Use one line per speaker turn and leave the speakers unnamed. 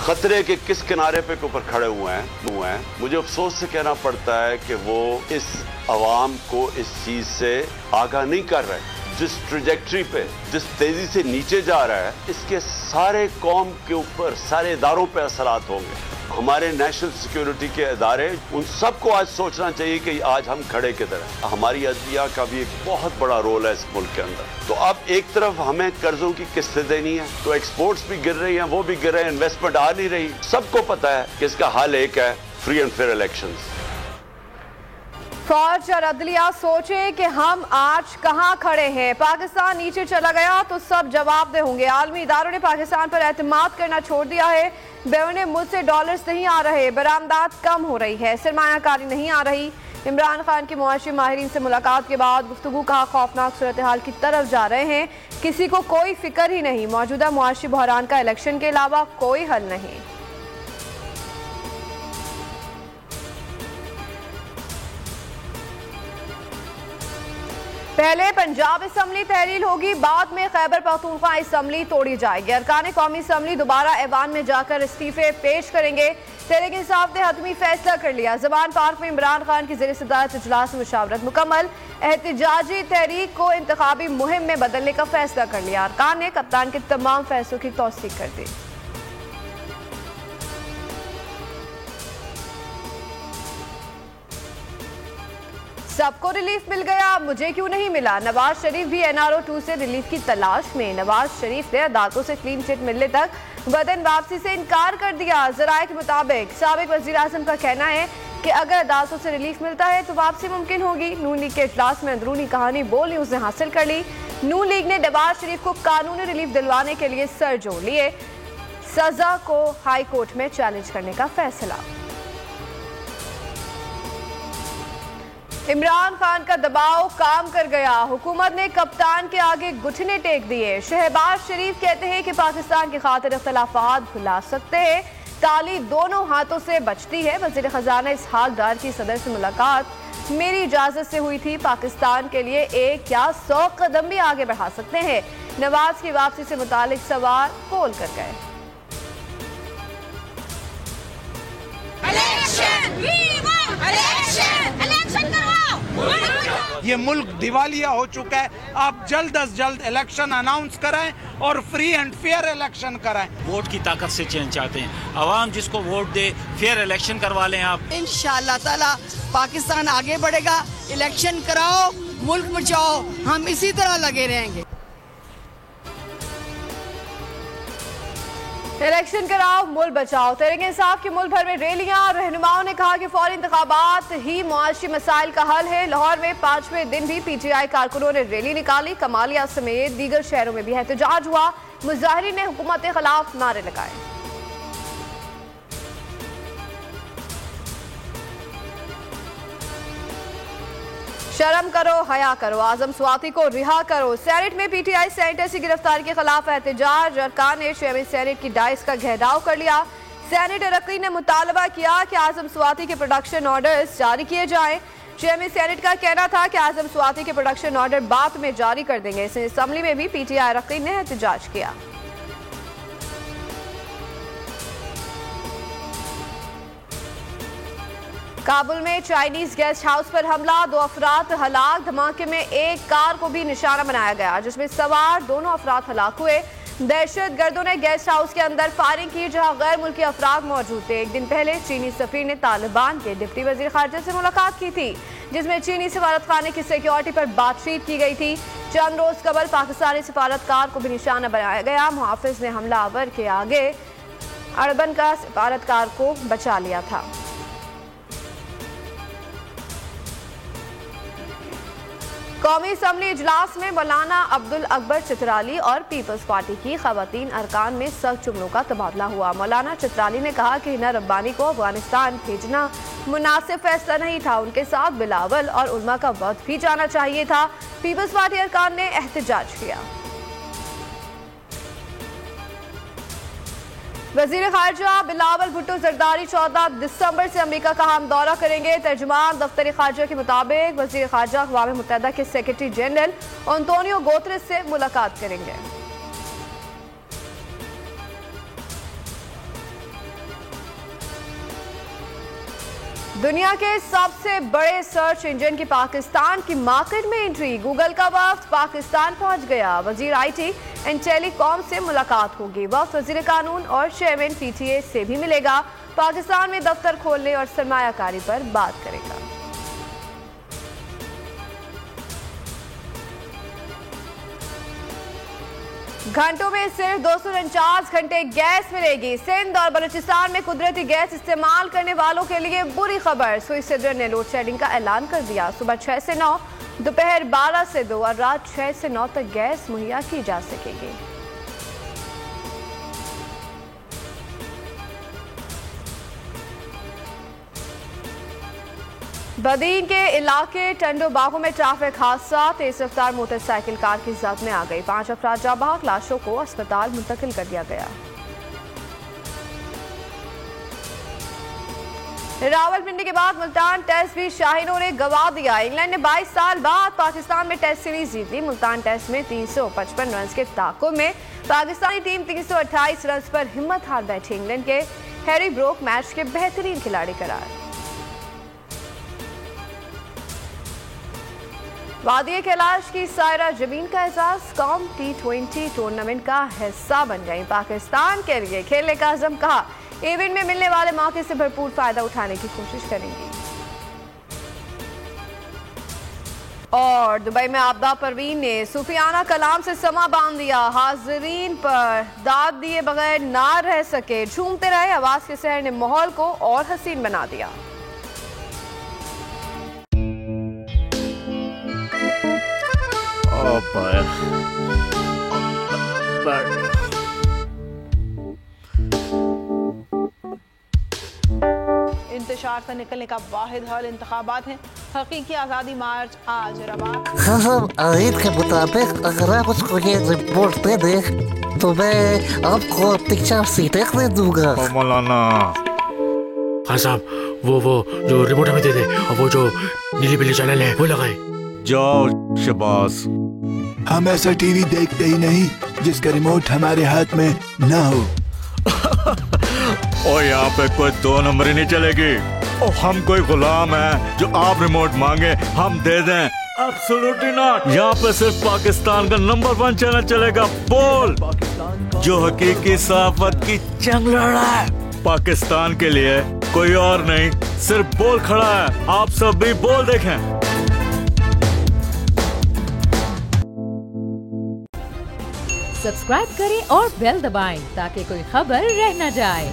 खतरे के किस किनारे पे ऊपर खड़े हुए हैं। मुझे अफसोस से कहना पड़ता है कि वो इस अवाम को इस चीज से आगाह नहीं कर रहे। जिस ट्रेजेक्ट्री पे, जिस तेजी से नीचे जा रहा है, इसके सारे कौम के ऊपर, सारे इदारों पे असरात होंगे। हमारे नेशनल सिक्योरिटी के इदारे, उन सबको आज सोचना चाहिए कि आज हम खड़े किधर हैं। हमारी अदलिया का भी एक बहुत बड़ा रोल है इस मुल्क के अंदर। तो अब एक तरफ हमें कर्जों की किस्तें देनी है, तो एक्सपोर्ट्स भी गिर रही हैं, वो भी गिर रहे हैं, इन्वेस्टमेंट आ नहीं रही। सबको पता है कि इसका हल एक है, फ्री एंड फेयर इलेक्शंस।
फौज और अदलिया सोचे कि हम आज कहां खड़े हैं। पाकिस्तान नीचे चला गया तो सब जवाबदेह होंगे। आलमी इदारों ने पाकिस्तान पर एतमाद करना छोड़ दिया है। बैरून मुल्क से डॉलर्स नहीं आ रहे, बरामदात कम हो रही है, सरमायाकारी नहीं आ रही। इमरान खान की मुआशी माहिरीन से मुलाकात के बाद गुफ्तगू कहा खौफनाक सूरत हाल की तरफ जा रहे हैं। किसी को कोई फिक्र ही नहीं, मौजूदा मुआशी बहरान का इलेक्शन के अलावा कोई हल नहीं। पहले पंजाब असम्बली तहरील होगी, बाद में खैबर पख्तूनख्वा असम्बली तोड़ी जाएगी। अरकान कौमी असम्बली दोबारा ऐवान में जाकर इस्तीफे पेश करेंगे। तहरीक इंसाफ ने हतमी फैसला कर लिया। जबान पार्क में इमरान खान की ज़ेर सदारत इजलास मुशावरत मुकम्मल। एहतजाजी तहरीक को इंतखाबी मुहिम में बदलने का फैसला कर लिया। अरकान ने कप्तान के तमाम फैसलों की तौसीक कर दी। सबको रिलीफ मिल गया, मुझे क्यों नहीं मिला। नवाज शरीफ भी NRO 2 से रिलीफ की तलाश में। नवाज शरीफ ने अदालतों से क्लीन चिट मिलने तक वतन वापसी से इनकार कर दिया। जराये के मुताबिक साबिक वजीर आजम का कहना है कि अगर अदालतों से रिलीफ मिलता है तो वापसी मुमकिन होगी। नून लीग के इजलास में अंदरूनी कहानी बोल न्यूज ने हासिल कर ली। नून लीग ने नवाज शरीफ को कानूनी रिलीफ दिलवाने के लिए सर जोड़ लिए। सजा को हाई कोर्ट में चैलेंज करने का फैसला। इमरान खान का दबाव काम कर गया। हुकूमत ने कप्तान के आगे घुटने टेक दिए। शहबाज शरीफ कहते हैं कि पाकिस्तान की खातिर इख्तलाफात भुला सकते हैं, ताली दोनों हाथों से बचती है। वजीर खजाना इसहाक डार की सदर से मुलाकात मेरी इजाजत से हुई थी। पाकिस्तान के लिए 1 या 100 कदम भी आगे बढ़ा सकते हैं। नवाज की वापसी से मुतालिक सवाल पोल कर गए।
ये मुल्क दिवालिया हो चुका है। आप जल्द अज जल्द इलेक्शन अनाउंस कराएं और फ्री एंड फेयर इलेक्शन कराएं।
वोट की ताकत से चेंज चाहते हैं। अवाम जिसको वोट दे, फेयर इलेक्शन करवा लें आप।
इंशाअल्लाह ताला पाकिस्तान आगे बढ़ेगा। इलेक्शन कराओ, मुल्क बचाओ, हम इसी तरह लगे रहेंगे।
इलेक्शन कराओ, मुल्क बचाओ। तहरीक इंसाफ की मुल्क भर में रैलियां। रहनुमाओं ने कहा कि फौरी इंतखाबात ही मुआशी मसाइल का हल है। लाहौर में 5वें दिन भी PTI कारकुनों ने रैली निकाली। कमालिया समेत दीगर शहरों में भी एहतजाज हुआ। मुजाहिरीन ने हुकूमत के खिलाफ नारे लगाए। शर्म करो, हया करो, आजम स्वाति को रिहा करो। सेनेट में PTI सेनेटर्स की गिरफ्तारी के खिलाफ एहतजाज। अरकान ने चेयरमैन सेनेट की डाइस का घेराव कर लिया। सेनेट अरकान ने मुतालबा किया कि आजम स्वाति के प्रोडक्शन ऑर्डर्स जारी किए जाएं। चेयरमैन सेनेट का कहना था कि आजम स्वाति के प्रोडक्शन ऑर्डर बाद में जारी कर देंगे। इस असेंबली में भी PTI अरकान ने एहतजाज किया। काबुल में चाइनीज गेस्ट हाउस पर हमला, 2 अफराद हलाक। धमाके में एक कार को भी निशाना बनाया गया जिसमें सवार दोनों अफराद हलाक हुए। दहशत गर्दों ने गेस्ट हाउस के अंदर फायरिंग की जहां गैर मुल्की अफराद मौजूद थे। एक दिन पहले चीनी सफीर ने तालिबान के डिप्टी वजीर खारजा से मुलाकात की थी जिसमें चीनी सफारत खाने की सिक्योरिटी पर बातचीत की गई थी। चंद रोज कबल पाकिस्तानी सफारतकार को भी निशाना बनाया गया। मुहाफिज ने हमलावर के आगे अरबन का सफारतकार को बचा लिया था। कौमी असम्बली इजलास में मौलाना अब्दुल अकबर चित्राली और पीपल्स पार्टी की खवातीन अरकान में सख्त जुमलों का तबादला हुआ। मौलाना चित्राली ने कहा कि हिना रब्बानी को अफगानिस्तान भेजना मुनासिब फैसला नहीं था। उनके साथ बिलावल और उल्मा का वक्त भी जाना चाहिए था। पीपल्स पार्टी अरकान ने एहतजाज किया। वजीर खारजा बिलावल भुट्टो जरदारी 14 दिसंबर से अमेरिका का हम दौरा करेंगे। तर्जुमान दफ्तर खारजा के मुताबिक वजीर खारजा अक़वाम मुत्तहिदा के सेक्रेटरी जनरल एंटोनियो गुतेरेस से मुलाकात करेंगे। दुनिया के सबसे बड़े सर्च इंजन की पाकिस्तान की मार्केट में एंट्री। गूगल का वफ्द पाकिस्तान पहुंच गया। वजीर IT एंड टेलीकॉम से मुलाकात होगी। वफ्द वजीर कानून और चेयरमैन PTA से भी मिलेगा। पाकिस्तान में दफ्तर खोलने और सरमायाकारी पर बात करेगा। घंटों में सिर्फ 249 घंटे गैस मिलेगी। सिंध और बलूचिस्तान में कुदरती गैस इस्तेमाल करने वालों के लिए बुरी खबर। सुई सदर ने लोड शेडिंग का ऐलान कर दिया। सुबह 6 से 9, दोपहर 12 से 2 और रात 6 से 9 तक गैस मुहैया की जा सकेगी। बदीन के इलाके टंडो बागों में ट्रैफिक हादसा। तेज रफ्तार मोटरसाइकिल कार की जद में आ गई। 5 अफराद जाँ बहक। लाशों को अस्पताल मुंतकिल कर दिया गया। रावलपिंडी के बाद मुल्तान टेस्ट भी शाहीनों ने गंवा दिया। इंग्लैंड ने 22 साल बाद पाकिस्तान में टेस्ट सीरीज जीत ली। मुल्तान टेस्ट में 355 रन के ताकुब में पाकिस्तानी टीम 328 रन पर हिम्मत हार बैठी। इंग्लैंड के हैरी ब्रोक मैच के बेहतरीन खिलाड़ी करार। वादिये कैलाश की सायरा जमीन का एजाज कौम T20 टूर्नामेंट का हिस्सा बन गई। पाकिस्तान के लिए खेलने का अज़म कहा। इवेंट में मिलने वाले मौके से भरपूर फायदा उठाने की कोशिश करेंगी। और दुबई में आबदा परवीन ने सूफियाना कलाम से समा बांध दिया। हाजिरीन पर दाद दिए बगैर ना रह सके। झूमते रहे। आवाज के सहर ने माहौल को और हसीन बना दिया।
इंतशार से निकलने का वाहिद हल इंतखाबात है। हकीकी आज़ादी मार्च आज रवा।
खबर आयद के मुताबिक अगर आप उसको ये रिपोर्ट दे दे तो मैं आपको 3-4 सीटें दे दूंगा।
मौलाना
हाँ साहब, वो जो रिपोर्ट हमें दे दे और वो जो नीली पीली चैनल है वो लगाए।
जाओ शबाज।
हम ऐसा टीवी देखते ही नहीं जिसका रिमोट हमारे हाथ में ना हो।
और यहाँ पे कोई 2 नंबर ही नहीं चलेगी। और हम कोई गुलाम है जो आप रिमोट मांगे हम दे दें? Absolutely not. यहाँ पे सिर्फ पाकिस्तान का नंबर 1 चैनल चलेगा, बोल, जो हकीकी सहाफत की जंग लड़ा है। पाकिस्तान के लिए कोई और नहीं, सिर्फ बोल खड़ा है। आप सब भी बोल देखें।
सब्सक्राइब करें और बेल दबाएं ताकि कोई खबर रह न जाए।